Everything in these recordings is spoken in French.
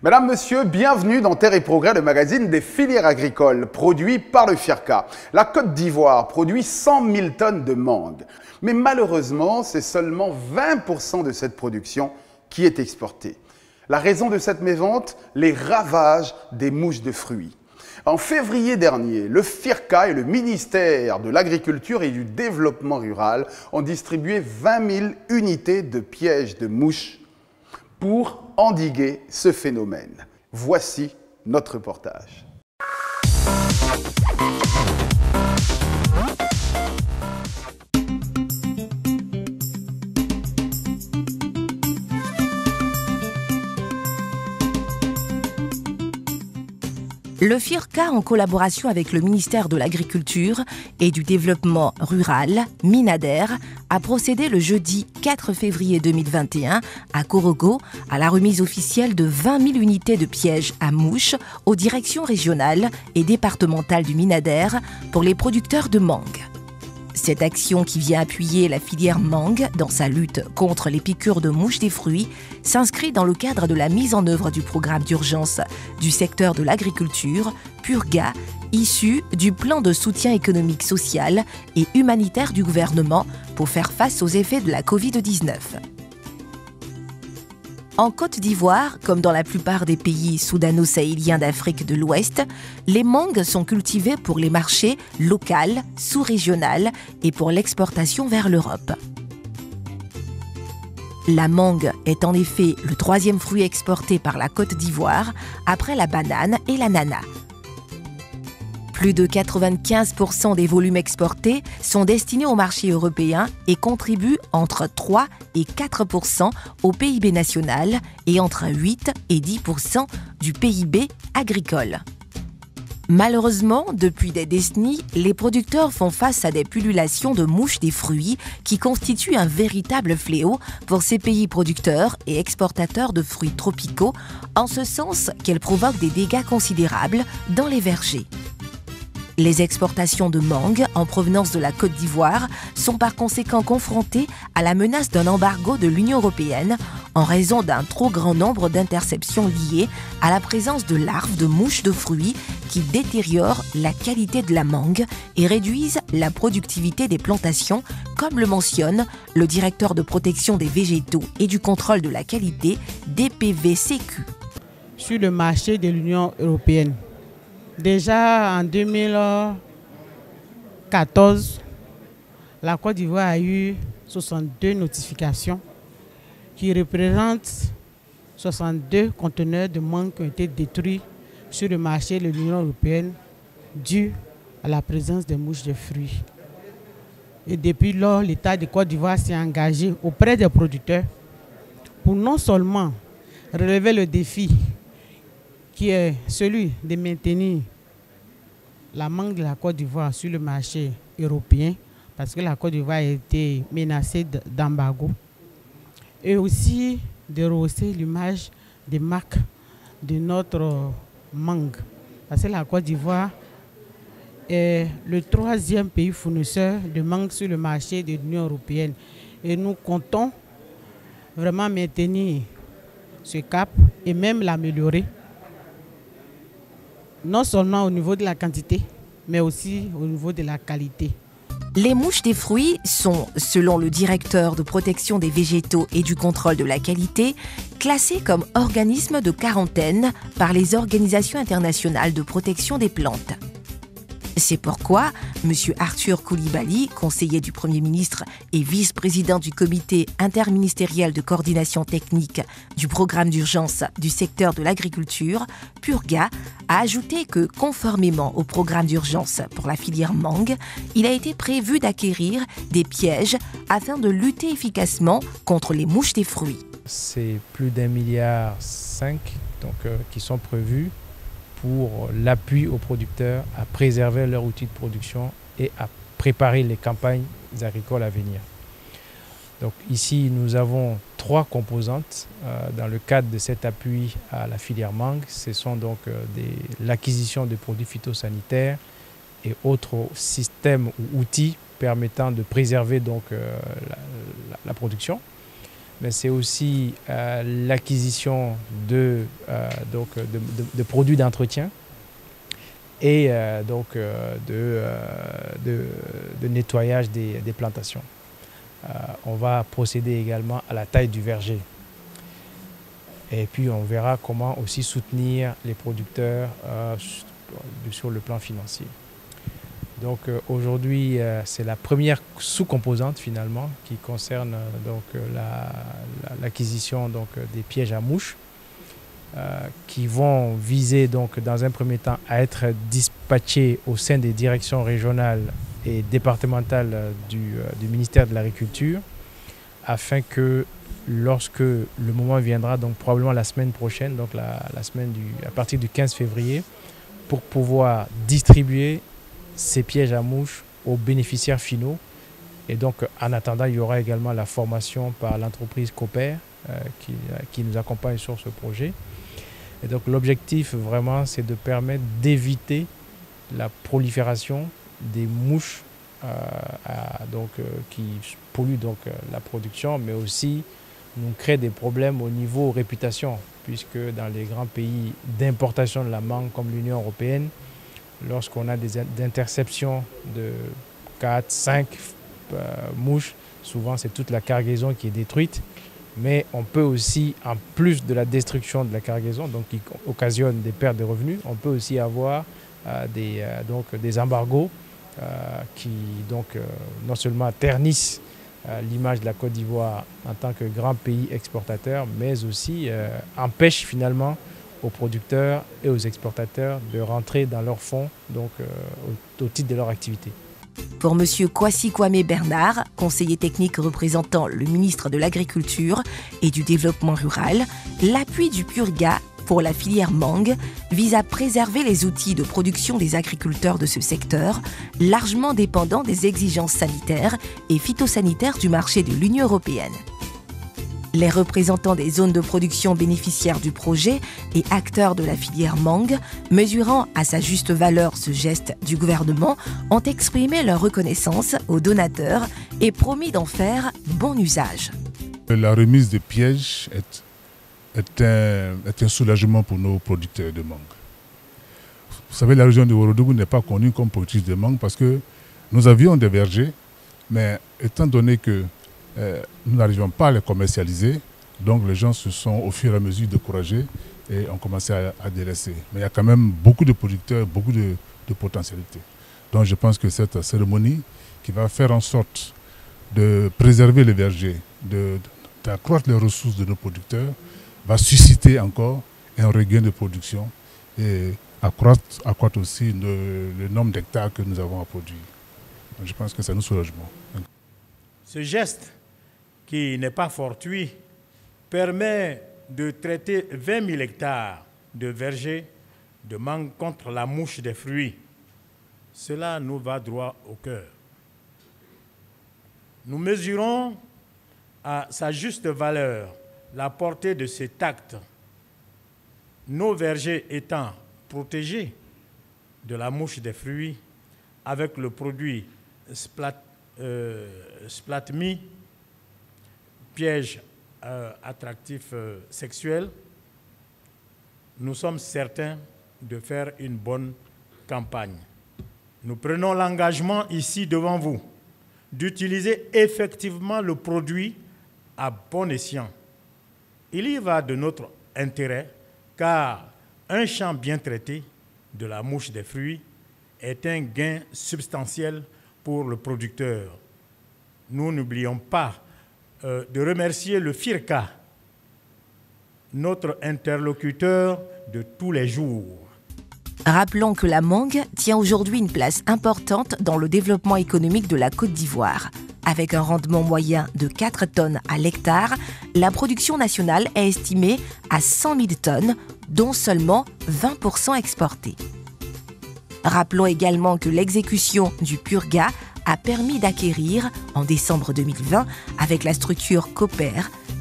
Mesdames, Messieurs, bienvenue dans Terre et Progrès, le magazine des filières agricoles, produit par le FIRCA. La Côte d'Ivoire produit 100 000 tonnes de mangue. Mais malheureusement, c'est seulement 20% de cette production qui est exportée. La raison de cette mévente, les ravages des mouches de fruits. En février dernier, le FIRCA et le ministère de l'Agriculture et du Développement rural ont distribué 20 000 unités de pièges de mouches pour endiguer ce phénomène. Voici notre reportage. Le FIRCA, en collaboration avec le ministère de l'Agriculture et du Développement rural, Minader, a procédé le jeudi 4 février 2021 à Korogo à la remise officielle de 20 000 unités de pièges à mouches aux directions régionales et départementales du Minader pour les producteurs de mangue. Cette action, qui vient appuyer la filière mangue dans sa lutte contre les piqûres de mouches des fruits, s'inscrit dans le cadre de la mise en œuvre du programme d'urgence du secteur de l'agriculture, PURGA, issu du plan de soutien économique, social et humanitaire du gouvernement pour faire face aux effets de la Covid-19. En Côte d'Ivoire, comme dans la plupart des pays soudano-sahéliens d'Afrique de l'Ouest, les mangues sont cultivées pour les marchés local, sous-régional et pour l'exportation vers l'Europe. La mangue est en effet le troisième fruit exporté par la Côte d'Ivoire après la banane et l'ananas. Plus de 95% des volumes exportés sont destinés au marché européen et contribuent entre 3 et 4% au PIB national et entre 8 et 10% du PIB agricole. Malheureusement, depuis des décennies, les producteurs font face à des pullulations de mouches des fruits qui constituent un véritable fléau pour ces pays producteurs et exportateurs de fruits tropicaux, en ce sens qu'elles provoquent des dégâts considérables dans les vergers. Les exportations de mangue en provenance de la Côte d'Ivoire sont par conséquent confrontées à la menace d'un embargo de l'Union européenne en raison d'un trop grand nombre d'interceptions liées à la présence de larves de mouches de fruits qui détériorent la qualité de la mangue et réduisent la productivité des plantations, comme le mentionne le directeur de protection des végétaux et du contrôle de la qualité DPVCQ. Sur le marché de l'Union européenne, déjà en 2014, la Côte d'Ivoire a eu 62 notifications qui représentent 62 conteneurs de mangue qui ont été détruits sur le marché de l'Union européenne dû à la présence des mouches de fruits. Et depuis lors, l'État de Côte d'Ivoire s'est engagé auprès des producteurs pour non seulement relever le défi qui est celui de maintenir la mangue de la Côte d'Ivoire sur le marché européen, parce que la Côte d'Ivoire a été menacée d'embargo, et aussi de rehausser l'image des marques de notre mangue, parce que la Côte d'Ivoire est le troisième pays fournisseur de mangue sur le marché de l'Union européenne, et nous comptons vraiment maintenir ce cap et même l'améliorer, non seulement au niveau de la quantité, mais aussi au niveau de la qualité. Les mouches des fruits sont, selon le directeur de protection des végétaux et du contrôle de la qualité, classées comme organismes de quarantaine par les organisations internationales de protection des plantes. C'est pourquoi M. Arthur Coulibaly, conseiller du Premier ministre et vice-président du comité interministériel de coordination technique du programme d'urgence du secteur de l'agriculture, PURGA, a ajouté que, conformément au programme d'urgence pour la filière mangue, il a été prévu d'acquérir des pièges afin de lutter efficacement contre les mouches des fruits. C'est plus d'1,5 milliard qui sont prévus pour l'appui aux producteurs à préserver leurs outils de production et à préparer les campagnes agricoles à venir. Donc ici, nous avons 3 composantes dans le cadre de cet appui à la filière mangue. Ce sont donc l'acquisition de produits phytosanitaires et autres systèmes ou outils permettant de préserver donc la production. mais c'est aussi l'acquisition de produits d'entretien et de nettoyage des plantations. On va procéder également à la taille du verger. Et puis on verra comment aussi soutenir les producteurs sur le plan financier. Donc aujourd'hui, c'est la première sous-composante finalement qui concerne l'acquisition des pièges à mouches qui vont viser donc dans un premier temps à être dispatchés au sein des directions régionales et départementales du ministère de l'Agriculture afin que lorsque le moment viendra, donc probablement la semaine prochaine, donc à partir du 15 février, pour pouvoir distribuer ces pièges à mouches aux bénéficiaires finaux. Et donc, en attendant, il y aura également la formation par l'entreprise Cooper qui nous accompagne sur ce projet. Et donc, l'objectif vraiment, c'est de permettre d'éviter la prolifération des mouches qui polluent la production, mais aussi nous créent des problèmes au niveau réputation, puisque dans les grands pays d'importation de la mangue comme l'Union européenne, lorsqu'on a des interceptions de 4, 5 mouches, souvent c'est toute la cargaison qui est détruite. Mais on peut aussi, en plus de la destruction de la cargaison, donc qui occasionne des pertes de revenus, on peut aussi avoir des embargos qui non seulement ternissent l'image de la Côte d'Ivoire en tant que grand pays exportateur, mais aussi empêchent finalement aux producteurs et aux exportateurs de rentrer dans leurs fonds au titre de leur activité. Pour M. Kwasi Kwame Bernard, conseiller technique représentant le ministre de l'Agriculture et du Développement rural, l'appui du PURGA pour la filière mangue vise à préserver les outils de production des agriculteurs de ce secteur, largement dépendants des exigences sanitaires et phytosanitaires du marché de l'Union européenne. Les représentants des zones de production bénéficiaires du projet et acteurs de la filière mangue, mesurant à sa juste valeur ce geste du gouvernement, ont exprimé leur reconnaissance aux donateurs et promis d'en faire bon usage. La remise des pièges est un soulagement pour nos producteurs de mangue. Vous savez, la région de Ouagadougou n'est pas connue comme productrice de mangue parce que nous avions des vergers, mais étant donné que nous n'arrivions pas à les commercialiser, donc les gens se sont au fur et à mesure découragés et ont commencé à délaisser. Mais il y a quand même beaucoup de producteurs, beaucoup de potentialités. Donc je pense que cette cérémonie qui va faire en sorte de préserver les vergers, d'accroître les ressources de nos producteurs, va susciter encore un regain de production et accroître aussi le nombre d'hectares que nous avons à produire. Donc je pense que c'est un soulagement. Ce geste, qui n'est pas fortuit, permet de traiter 20 000 hectares de vergers de mangue contre la mouche des fruits. Cela nous va droit au cœur. Nous mesurons à sa juste valeur la portée de cet acte, nos vergers étant protégés de la mouche des fruits avec le produit Splatme, piège attractif sexuel. Nous sommes certains de faire une bonne campagne. Nous prenons l'engagement ici devant vous d'utiliser effectivement le produit à bon escient. Il y va de notre intérêt car un champ bien traité de la mouche des fruits est un gain substantiel pour le producteur. Nous n'oublions pas de remercier le FIRCA, notre interlocuteur de tous les jours. Rappelons que la mangue tient aujourd'hui une place importante dans le développement économique de la Côte d'Ivoire. Avec un rendement moyen de 4 tonnes à l'hectare, la production nationale est estimée à 100 000 tonnes, dont seulement 20% exportées. Rappelons également que l'exécution du PURGA a permis d'acquérir, en décembre 2020, avec la structure Cooper,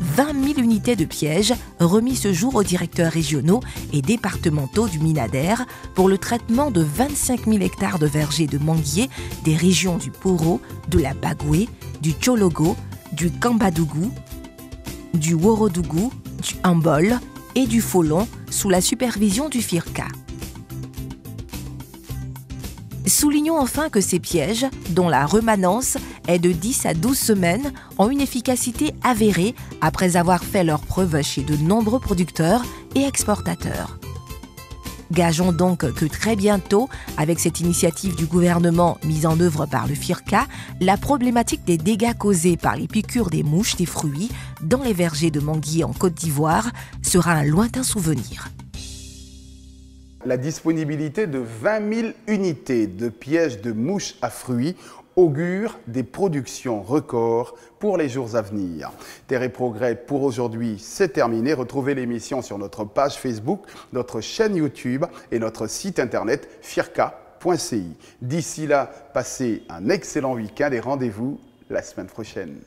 20 000 unités de pièges remis ce jour aux directeurs régionaux et départementaux du Minader pour le traitement de 25 000 hectares de vergers de manguiers des régions du Poro, de la Bagoué, du Tchologo, du Kambadougou, du Worodougou, du Hambol et du Folon sous la supervision du FIRCA. Soulignons enfin que ces pièges, dont la remanence est de 10 à 12 semaines, ont une efficacité avérée après avoir fait leurs preuves chez de nombreux producteurs et exportateurs. Gageons donc que très bientôt, avec cette initiative du gouvernement mise en œuvre par le FIRCA, la problématique des dégâts causés par les piqûres des mouches des fruits dans les vergers de manguiers en Côte d'Ivoire sera un lointain souvenir. La disponibilité de 20 000 unités de pièges de mouches à fruits augure des productions records pour les jours à venir. Terre et Progrès pour aujourd'hui, c'est terminé. Retrouvez l'émission sur notre page Facebook, notre chaîne YouTube et notre site internet firca.ci. D'ici là, passez un excellent week-end et rendez-vous la semaine prochaine.